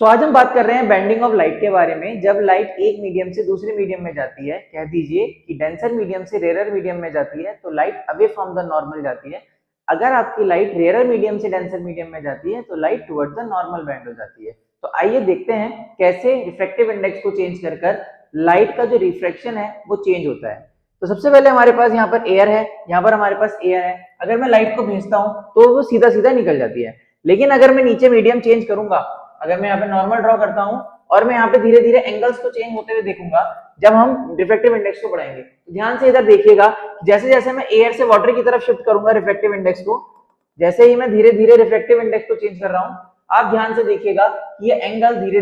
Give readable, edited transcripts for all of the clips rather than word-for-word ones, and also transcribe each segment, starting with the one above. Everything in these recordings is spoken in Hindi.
आज हम बात कर रहे हैं बेंडिंग ऑफ लाइट के बारे में। जब लाइट एक मीडियम से दूसरे मीडियम में जाती है, कह दीजिए कि डेंसर मीडियम से रेयर मीडियम में जाती है, तो light away from the normal जाती है। अगर आपकी लाइट रेयर मीडियम से डेंसर मीडियम में जाती है तो light towards the normal bend हो जाती है। तो आइए देखते हैं कैसे रिफ्रैक्टिव इंडेक्स को चेंज कर लाइट का जो रिफ्रैक्शन है वो चेंज होता है। तो सबसे पहले हमारे पास यहाँ पर एयर है, यहाँ पर हमारे पास एयर है। अगर मैं लाइट को भेजता हूँ तो वो सीधा सीधा निकल जाती है, लेकिन अगर मैं नीचे मीडियम चेंज करूंगा, अगर मैं यहाँ पे नॉर्मल ड्रॉ करता हूँ और मैं यहाँ पे धीरे धीरे एंगल्स को चेंज होते हुए देखूंगा जब हम रिफ्रैक्टिव इंडेक्स को बढ़ाएंगे, तो ध्यान से इधर देखिएगा, जैसे जैसे मैं एयर से वाटर की तरफ शिफ्ट करूंगा रिफ्रैक्टिव इंडेक्स को, जैसे ही मैं धीरे धीरे रिफ्रैक्टिव इंडेक्स को चेंज कर रहा हूँ, आप ध्यान से देखिएगा कि ये एंगल धीरे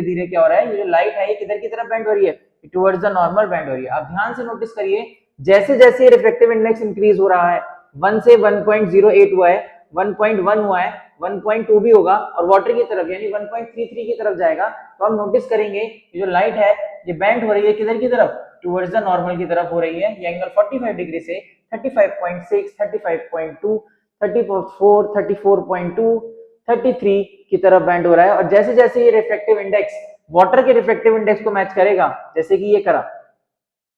धीरे क्या हो रहा है, ये जो लाइट है ये किधर की तरफ बेंड हो रही है, टुवर्ड्स द नॉर्मल बेंड हो रही है। आप ध्यान से नोटिस करिए, जैसे जैसे रिफ्रैक्टिव इंडेक्स इंक्रीज हो रहा है, 1 से 1.08 हुआ है, 1.1 हुआ है, 1.2 भी होगा और वाटर की तरफ यानी 1.33 की तरफ जाएगा, तो हम नोटिस करेंगे ये जो लाइट है ये बेंड हो रही है किधर की तरफ, टुवर्ड्स द नॉर्मल की तरफ हो रही है। ये एंगल 45 डिग्री से 35.6, 35.2, 34, 34.2, 33 की तरफ बेंड हो रहा है। और जैसे जैसे ये रिफ्रैक्टिव इंडेक्स वाटर के रिफ्रैक्टिव इंडेक्स को मैच करेगा, जैसे कि ये करा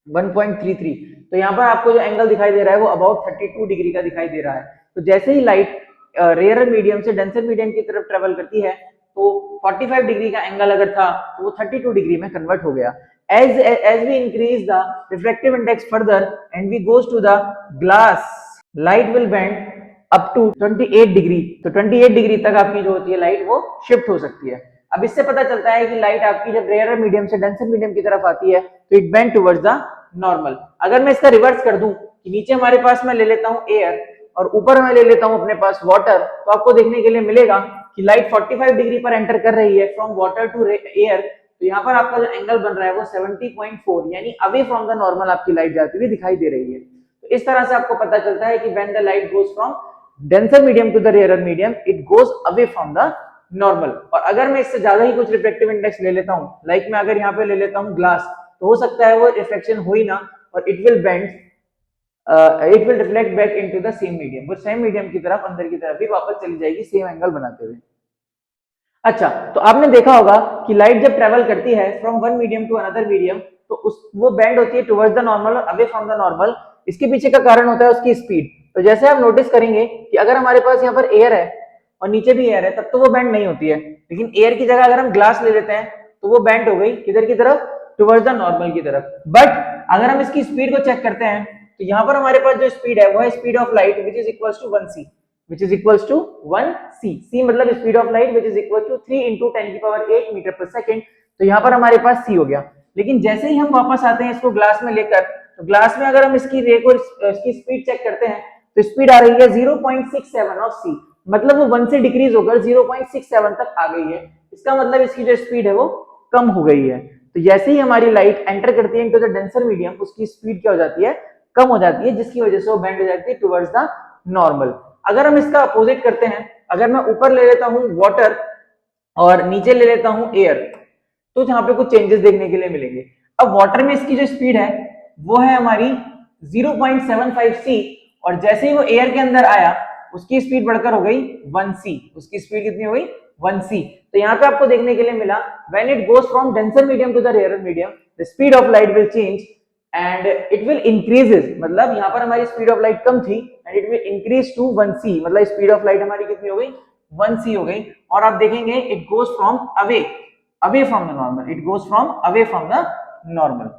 1.33, तो यहाँ पर आपको जो एंगल दिखाई दे रहा है वो अबाउट 32 डिग्री का दिखाई दे रहा है। तो जैसे ही लाइट रेयर मीडियम से डेंसर मीडियम की तरफ ट्रेवल करती है तो 45 डिग्री का एंगल अगर था तो वो 32 डिग्री में कन्वर्ट हो गया। as we increase the refractive index further and we goes to the glass, light will bend up to 28 degree. तो 28 डिग्री तक आपकी जो होती है लाइट वो शिफ्ट हो सकती है। अब इससे पता चलता है कि लाइट आपकी जब रेयर मीडियम से डेंसर मीडियम की तरफ आती है तो it bend towards the normal. अगर मैं इसका रिवर्स कर दूं कि नीचे हमारे पास मैं ले लेता हूं एयर और ऊपर मैं ले लेता हूं अपने पास वाटर, तो आपको देखने के लिए मिलेगा कि लाइट 45 डिग्री पर एंटर कर रही है फ्रॉम वाटर टू एयर, तो यहाँ पर आपका जो एंगल बन रहा है वो 70.4 यानी अवे फ्रॉम द नॉर्मल आपकी लाइट जाती हुई दिखाई दे रही है। तो इस तरह से आपको पता चलता है कि when the light goes from denser medium to the rare medium it goes away from the normal. और अगर मैं इससे ज्यादा ही कुछ रिफ्रैक्टिव इंडेक्स ले लेता हूं, लाइक मैं अगर यहाँ पे ले लेता हूँ ग्लास, तो हो सकता है वो रिफ्लेक्शन हो ही ना और it will bend, it will reflect back into the same medium, वो सेम मीडियम की तरफ अंदर की तरफ भी वापस चली जाएगी सेम एंगल बनाते हुए। अच्छा, तो आपने देखा होगा कि लाइट जब ट्रेवल करती है from one medium to another medium तो वो बेंड होती है टुवर्ड्स द नॉर्मल और अवे फ्रॉम द नॉर्मल। इसके पीछे का कारण होता है उसकी स्पीड। तो जैसे आप नोटिस करेंगे कि अगर हमारे पास यहाँ पर एयर है और नीचे भी एयर है तब तो वो बेंड नहीं होती है, लेकिन एयर की जगह अगर हम ग्लास ले लेते हैं तो वो बेंड हो गई किधर की तरफ, टुवर्ड्स द नॉर्मल की तरफ। बट अगर हम इसकी स्पीड को चेक करते हैं तो यहाँ पर हमारे पास जो स्पीड है वो है speed of light which is equal to 1c, which is equals to 1c। c मतलब speed of light which is equal to 3 into 10 की पावर 8 मीटर पर सेकंड। तो यहाँ पर हमारे पास c हो गया। लेकिन जैसे ही हम वापस आते हैं इसको ग्लास में लेकर, तो ग्लास में अगर हम इसकी रे को इसकी स्पीड चेक करते हैं तो स्पीड आ रही है 0.67 ऑफ c, मतलब वो 1 से डिक्रीज होकर 0.67 तक आ गई है। इसका मतलब इसकी जो स्पीड है वो कम हो गई है। तो जैसे ही हमारी लाइट एंटर करती है इनटू द डेंसर मीडियम, उसकी स्पीड क्या हो जाती है, कम हो जाती है, जिसकी वजह से वो बेंड हो जाती है टुवर्ड्स द नॉर्मल। अगर हम इसका अपोजिट करते हैं, अगर मैं ऊपर ले लेता हूं वाटर और नीचे ले लेता हूं एयर, तो यहाँ पे कुछ चेंजेस देखने के लिए मिलेंगे। अब वाटर में इसकी जो स्पीड है वो है हमारी 0.75c और जैसे ही वो एयर के अंदर आया उसकी स्पीड बढ़कर हो गई 1c। उसकी स्पीड कितनी हो गई, 1c। तो यहाँ पे आपको देखने के लिए मिला when it goes from denser medium to the rare medium the speed of light will change and it will increases, मतलब यहाँ पर हमारी स्पीड ऑफ लाइट कम थी and it will increase to 1c, मतलब स्पीड ऑफ लाइट हमारी कितनी हो गई, 1c हो गई। और आप देखेंगे it goes from away from the normal, it goes from away from the normal.